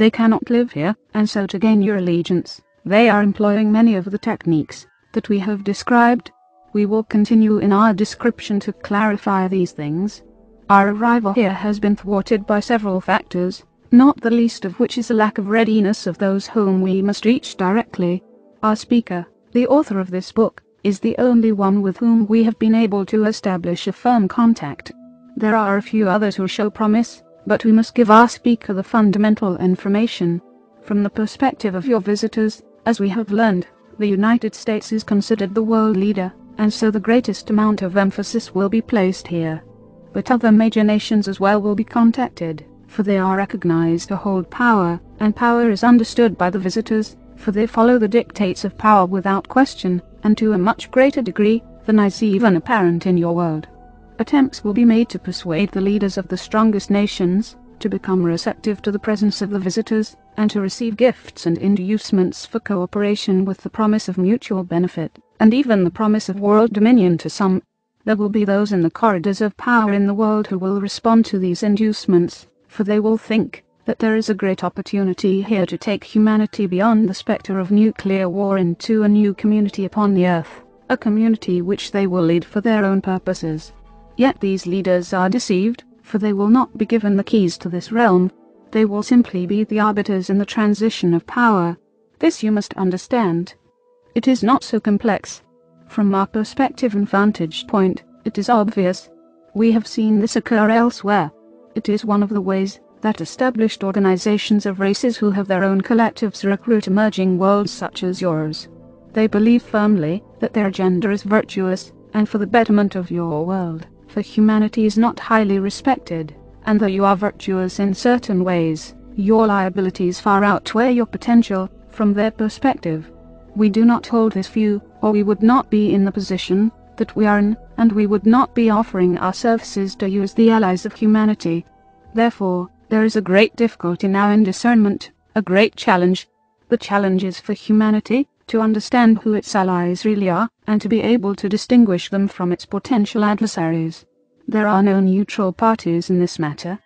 They cannot live here, and so to gain your allegiance, they are employing many of the techniques that we have described. We will continue in our description to clarify these things. Our arrival here has been thwarted by several factors, not the least of which is a lack of readiness of those whom we must reach directly. Our speaker, the author of this book, is the only one with whom we have been able to establish a firm contact. There are a few others who show promise, but we must give our speaker the fundamental information. From the perspective of your visitors, as we have learned, the United States is considered the world leader, and so the greatest amount of emphasis will be placed here. But other major nations as well will be contacted, for they are recognized to hold power, and power is understood by the visitors, for they follow the dictates of power without question, and to a much greater degree than is even apparent in your world. Attempts will be made to persuade the leaders of the strongest nations to become receptive to the presence of the visitors, and to receive gifts and inducements for cooperation with the promise of mutual benefit, and even the promise of world dominion to some. There will be those in the corridors of power in the world who will respond to these inducements, for they will think that there is a great opportunity here to take humanity beyond the spectre of nuclear war into a new community upon the earth, a community which they will lead for their own purposes. Yet these leaders are deceived, for they will not be given the keys to this realm. They will simply be the arbiters in the transition of power. This you must understand. It is not so complex. From our perspective and vantage point, it is obvious. We have seen this occur elsewhere. It is one of the ways that established organizations of races who have their own collectives recruit emerging worlds such as yours. They believe firmly that their agenda is virtuous, and for the betterment of your world, for humanity is not highly respected, and though you are virtuous in certain ways, your liabilities far outweigh your potential, from their perspective. We do not hold this view, or we would not be in the position that we are in, and we would not be offering our services to you as the allies of humanity. Therefore, there is a great difficulty now in discernment, a great challenge. The challenge is for humanity to understand who its allies really are, and to be able to distinguish them from its potential adversaries. There are no neutral parties in this matter.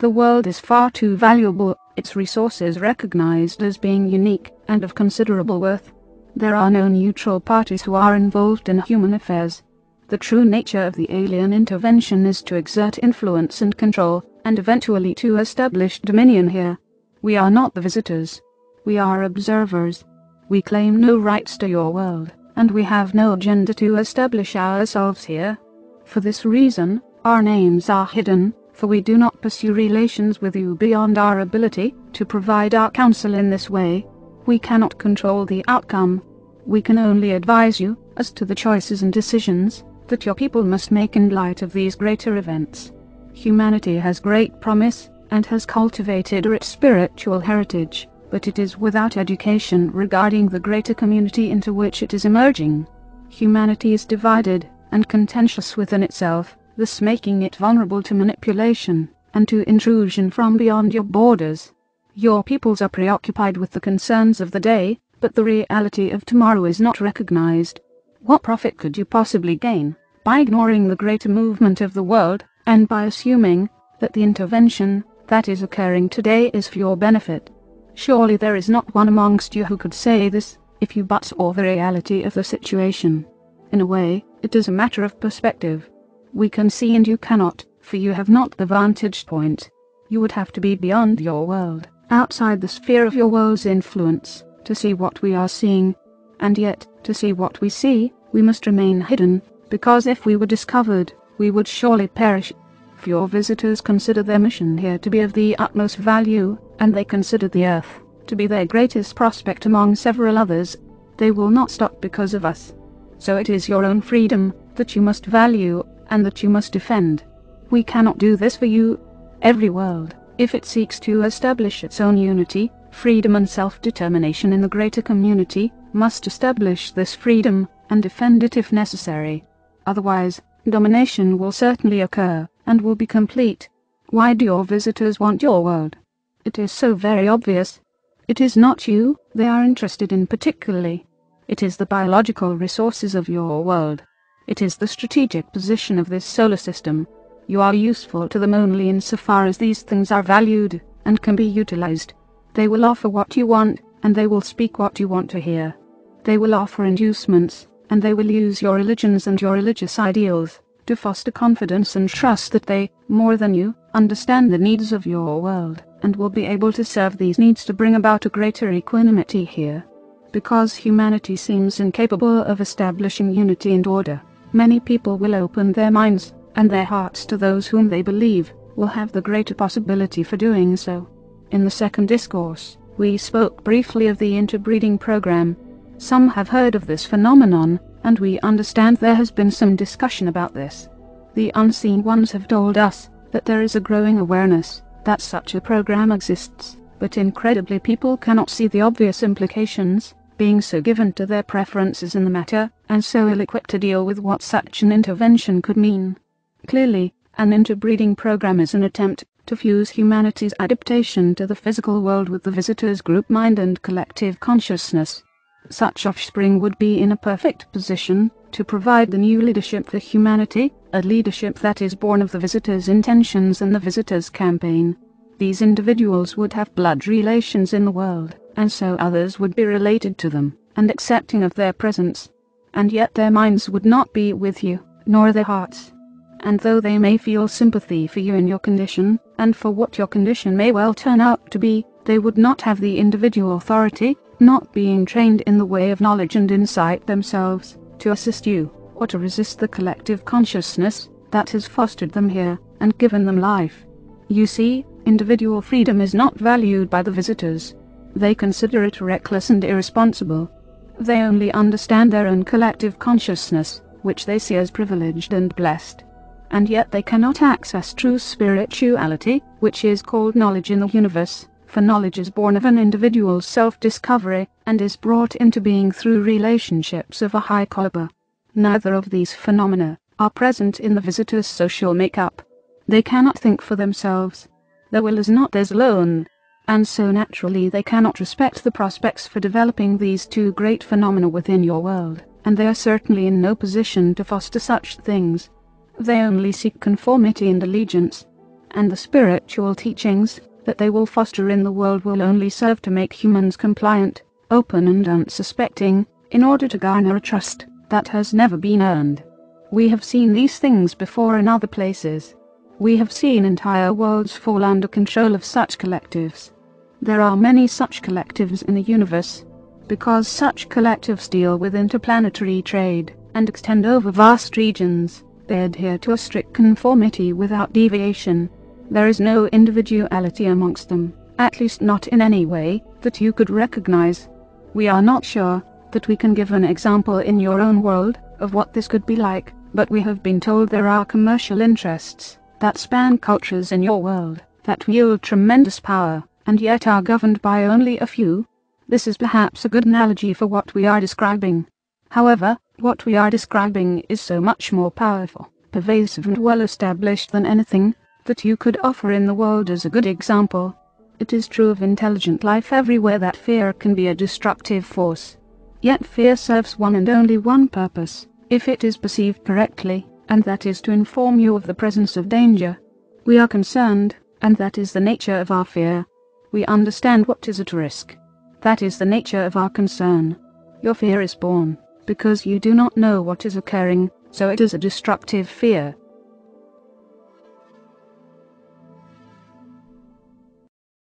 The world is far too valuable, its resources recognized as being unique and of considerable worth. There are no neutral parties who are involved in human affairs. The true nature of the alien intervention is to exert influence and control, and eventually to establish dominion here. We are not the visitors. We are observers. We claim no rights to your world, and we have no agenda to establish ourselves here. For this reason, our names are hidden, for we do not pursue relations with you beyond our ability to provide our counsel in this way. We cannot control the outcome. We can only advise you as to the choices and decisions that your people must make in light of these greater events. Humanity has great promise, and has cultivated its spiritual heritage, but it is without education regarding the greater community into which it is emerging. Humanity is divided and contentious within itself, thus making it vulnerable to manipulation and to intrusion from beyond your borders. Your peoples are preoccupied with the concerns of the day, but the reality of tomorrow is not recognized. What profit could you possibly gain by ignoring the greater movement of the world, and by assuming that the intervention that is occurring today is for your benefit? Surely there is not one amongst you who could say this, if you but saw the reality of the situation. In a way, it is a matter of perspective. We can see and you cannot, for you have not the vantage point. You would have to be beyond your world, outside the sphere of your world's influence, to see what we are seeing. And yet, to see what we see, we must remain hidden, because if we were discovered, we would surely perish. For your visitors consider their mission here to be of the utmost value, and they consider the earth to be their greatest prospect among several others. They will not stop because of us. So it is your own freedom that you must value, and that you must defend. We cannot do this for you. Every world, if it seeks to establish its own unity, freedom and self-determination in the greater community, must establish this freedom, and defend it if necessary. Otherwise, domination will certainly occur, and will be complete. Why do your visitors want your world? It is so very obvious. It is not you they are interested in particularly. It is the biological resources of your world. It is the strategic position of this solar system. You are useful to them only insofar as these things are valued, and can be utilized. They will offer what you want, and they will speak what you want to hear. They will offer inducements, and they will use your religions and your religious ideals to foster confidence and trust that they, more than you, understand the needs of your world, and will be able to serve these needs to bring about a greater equanimity here. Because humanity seems incapable of establishing unity and order, many people will open their minds and their hearts to those whom they believe will have the greater possibility for doing so. In the second discourse, we spoke briefly of the interbreeding program. Some have heard of this phenomenon, and we understand there has been some discussion about this. The unseen ones have told us that there is a growing awareness that such a program exists, but incredibly people cannot see the obvious implications, being so given to their preferences in the matter, and so ill-equipped to deal with what such an intervention could mean. Clearly, an interbreeding program is an attempt to fuse humanity's adaptation to the physical world with the visitor's group mind and collective consciousness. Such offspring would be in a perfect position to provide the new leadership for humanity, a leadership that is born of the visitor's intentions and the visitor's campaign. These individuals would have blood relations in the world, and so others would be related to them, and accepting of their presence. And yet their minds would not be with you, nor their hearts. And though they may feel sympathy for you in your condition, and for what your condition may well turn out to be, they would not have the individual authority, not being trained in the way of knowledge and insight themselves, to assist you, or to resist the collective consciousness that has fostered them here, and given them life. You see, individual freedom is not valued by the visitors. They consider it reckless and irresponsible. They only understand their own collective consciousness, which they see as privileged and blessed. And yet they cannot access true spirituality, which is called knowledge in the universe, for knowledge is born of an individual's self-discovery, and is brought into being through relationships of a high caliber. Neither of these phenomena are present in the visitor's social makeup. They cannot think for themselves. Their will is not theirs alone, and so naturally they cannot respect the prospects for developing these two great phenomena within your world, and they are certainly in no position to foster such things. They only seek conformity and allegiance, and the spiritual teachings that they will foster in the world will only serve to make humans compliant, open and unsuspecting, in order to garner a trust that has never been earned. We have seen these things before in other places. We have seen entire worlds fall under control of such collectives. There are many such collectives in the universe. Because such collectives deal with interplanetary trade, and extend over vast regions, they adhere to a strict conformity without deviation. There is no individuality amongst them, at least not in any way that you could recognize. We are not sure that we can give an example in your own world of what this could be like, but we have been told there are commercial interests that span cultures in your world, that wield tremendous power, and yet are governed by only a few. This is perhaps a good analogy for what we are describing. However, what we are describing is so much more powerful, pervasive and well established than anything that you could offer in the world as a good example. It is true of intelligent life everywhere that fear can be a destructive force. Yet fear serves one and only one purpose, if it is perceived correctly, and that is to inform you of the presence of danger. We are concerned, and that is the nature of our fear. We understand what is at risk. That is the nature of our concern. Your fear is born because you do not know what is occurring, so it is a destructive fear.